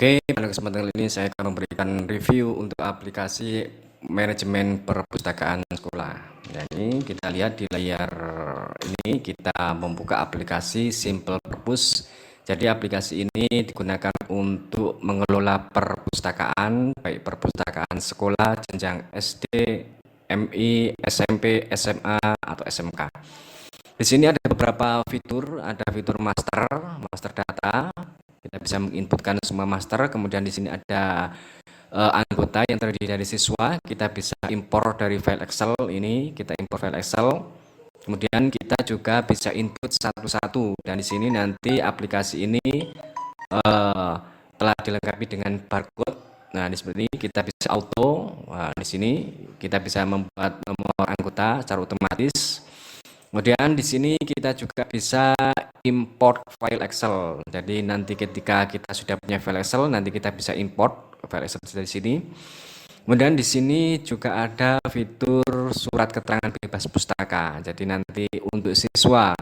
Oke, pada kesempatan kali ini saya akan memberikan review untuk aplikasi manajemen perpustakaan sekolah. Jadi kita lihat di layar ini kita membuka aplikasi Simple Purpose. Jadi aplikasi ini digunakan untuk mengelola perpustakaan, baik perpustakaan sekolah jenjang SD, MI, SMP, SMA, atau SMK. Di sini ada beberapa fitur, ada fitur master data. Kita bisa menginputkan semua master, kemudian di sini ada anggota yang terdiri dari siswa, kita bisa impor dari file Excel ini, kita impor file Excel. Kemudian kita juga bisa input satu-satu, dan di sini nanti aplikasi ini telah dilengkapi dengan barcode. Nah, di seperti ini kita bisa auto. Nah, di sini kita bisa membuat nomor anggota secara otomatis. Kemudian di sini kita juga bisa import file Excel. Jadi nanti ketika kita sudah punya file Excel, nanti kita bisa import file Excel dari sini. Kemudian di sini juga ada fitur surat keterangan bebas pustaka. Jadi nanti untuk siswa,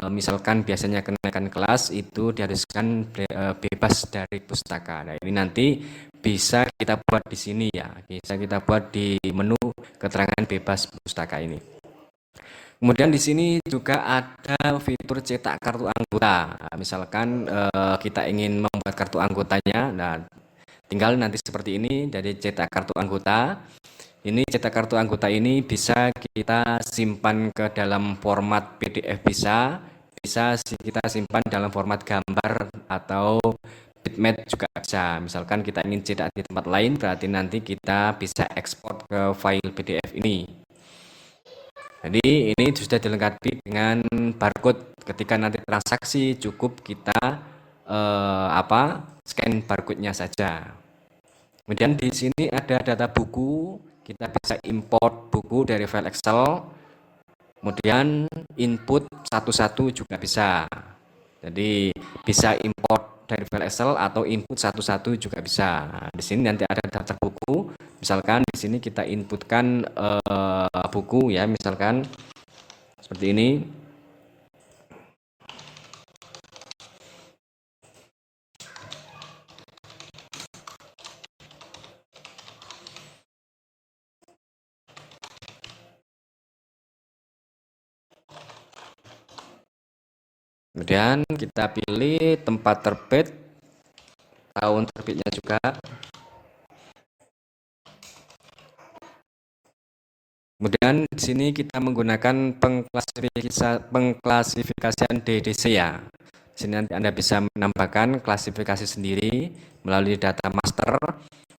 misalkan biasanya kenaikan kelas itu diharuskan bebas dari pustaka. Nah, ini nanti bisa kita buat di sini ya. Bisa kita buat di menu keterangan bebas pustaka ini. Kemudian di sini juga ada fitur cetak kartu anggota. Nah, misalkan kita ingin membuat kartu anggotanya, nah tinggal nanti seperti ini, jadi cetak kartu anggota. Ini cetak kartu anggota ini bisa kita simpan ke dalam format PDF, bisa kita simpan dalam format gambar atau bitmap juga bisa. Misalkan kita ingin cetak di tempat lain, berarti nanti kita bisa ekspor ke file PDF ini. Jadi ini sudah dilengkapi dengan barcode. Ketika nanti transaksi cukup kita scan barcode-nya saja. Kemudian di sini ada data buku, kita bisa import buku dari file Excel. Kemudian input satu-satu juga bisa. Jadi bisa import dari file Excel atau input satu-satu juga bisa. Nah, di sini nanti ada daftar buku. Misalkan di sini kita inputkan buku ya, misalkan seperti ini. Kemudian kita pilih tempat terbit, tahun terbitnya juga. Kemudian di sini kita menggunakan pengklasifikasian DDC ya. Di sini nanti Anda bisa menambahkan klasifikasi sendiri melalui data master.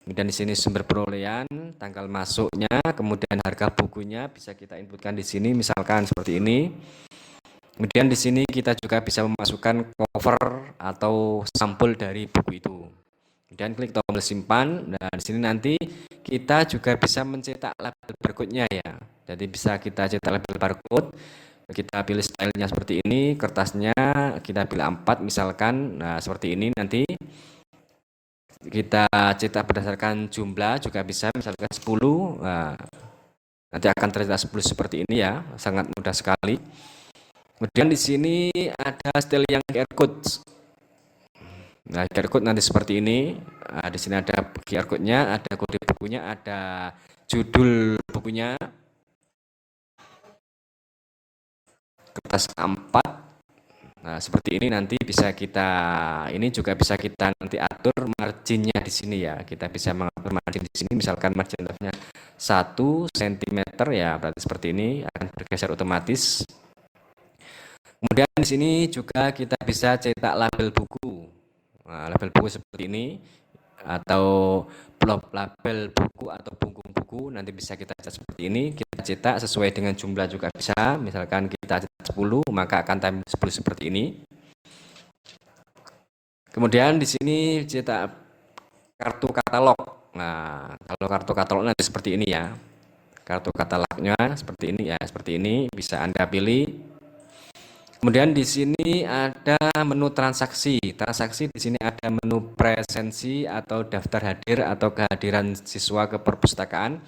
Kemudian di sini sumber perolehan, tanggal masuknya, kemudian harga bukunya bisa kita inputkan di sini, misalkan seperti ini. Kemudian di sini kita juga bisa memasukkan cover atau sampul dari buku itu. Kemudian klik tombol simpan. Nah, di sini nanti kita juga bisa mencetak label barcode-nya ya. Jadi bisa kita cetak label barcode. Kita pilih stylenya seperti ini, kertasnya kita pilih A4 misalkan. Nah, seperti ini nanti kita cetak berdasarkan jumlah juga bisa, misalkan 10. Nah, nanti akan tercetak 10 seperti ini ya. Sangat mudah sekali. Kemudian di sini ada style yang QR code. Nah, QR code nanti seperti ini. Nah, di sini ada QR code-nya, ada kode bukunya, ada judul bukunya, kertas A4. Nah, seperti ini nanti bisa kita, ini juga bisa kita nanti atur marginnya di sini ya. Kita bisa mengatur margin di sini, misalkan margin levelnya 1 cm ya, berarti seperti ini akan bergeser otomatis. Kemudian di sini juga kita bisa cetak label buku. Nah, label buku seperti ini atau blok label buku atau punggung buku nanti bisa kita cetak seperti ini. Kita cetak sesuai dengan jumlah juga bisa. Misalkan kita cetak 10, maka akan tampil 10 seperti ini. Kemudian di sini cetak kartu katalog. Nah, kalau kartu katalog nanti seperti ini ya. Kartu katalognya seperti ini ya, seperti ini bisa Anda pilih. Kemudian di sini ada menu transaksi. Transaksi di sini ada menu presensi atau daftar hadir atau kehadiran siswa ke perpustakaan.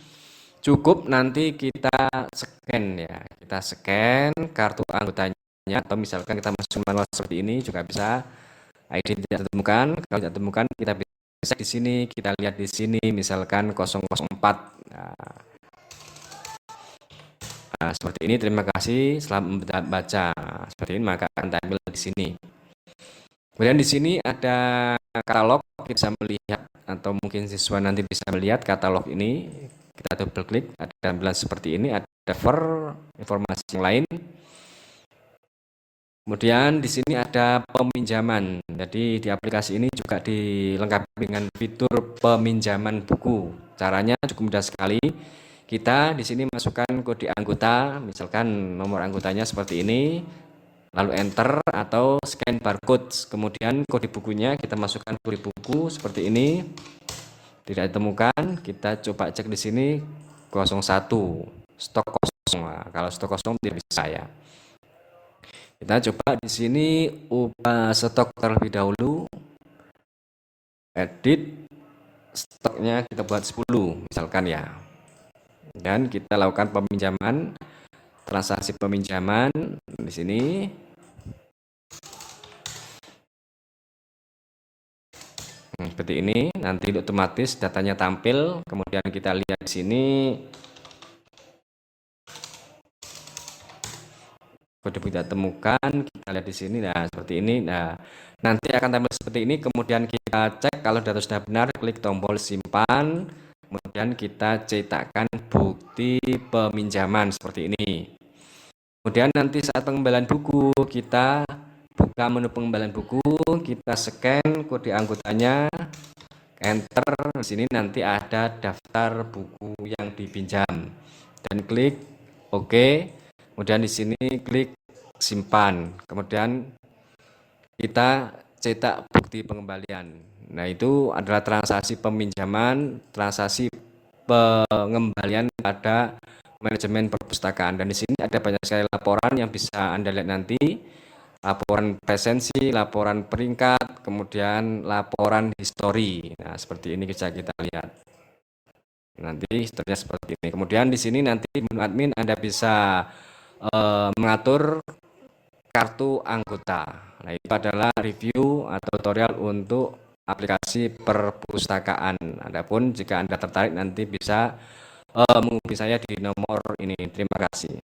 Cukup nanti kita scan ya. Kita scan kartu anggotanya atau misalkan kita masuk manual seperti ini juga bisa. ID tidak ditemukan. Kalau tidak ditemukan, kita bisa di sini, kita lihat di sini, misalkan 004. Nah, seperti ini. Terima kasih. Selamat membaca. Seperti ini maka akan tampil di sini. Kemudian di sini ada katalog, kita bisa melihat atau mungkin siswa nanti bisa melihat katalog ini. Kita double klik, ada tampilan seperti ini, ada informasi yang lain. Kemudian di sini ada peminjaman. Jadi di aplikasi ini juga dilengkapi dengan fitur peminjaman buku. Caranya cukup mudah sekali. Kita di sini masukkan kode anggota, misalkan nomor anggotanya seperti ini. Lalu enter atau scan barcode, kemudian kode bukunya kita masukkan kode buku seperti ini, tidak ditemukan. Kita coba cek di sini 01 stok kosong. Nah, kalau stok kosong tidak bisa ya. Kita coba di sini ubah stok terlebih dahulu, edit stoknya kita buat 10 misalkan ya, dan kita lakukan peminjaman, transaksi peminjaman di sini. Seperti ini, nanti otomatis datanya tampil. Kemudian kita lihat di sini kode tidak temukan, kita lihat di sini. Nah, seperti ini. Nah, nanti akan tampil seperti ini. Kemudian kita cek kalau data sudah benar, klik tombol simpan. Kemudian kita cetakkan bukti peminjaman seperti ini. Kemudian nanti saat pengembalian buku, kita buka menu pengembalian buku, kita scan kode anggotanya, enter. Di sini nanti ada daftar buku yang dipinjam dan klik OK. Kemudian di sini klik simpan. Kemudian kita cetak bukti pengembalian. Nah, itu adalah transaksi peminjaman, transaksi pengembalian pada manajemen perpustakaan. Dan di sini ada banyak sekali laporan yang bisa Anda lihat nanti. Laporan presensi, laporan peringkat, kemudian laporan histori. Nah, seperti ini bisa kita lihat. Nanti historinya seperti ini. Kemudian di sini nanti menu admin Anda bisa mengatur kartu anggota. Nah, itu adalah review atau tutorial untuk aplikasi perpustakaan. Adapun jika Anda tertarik nanti bisa menghubungi saya di nomor ini. Terima kasih.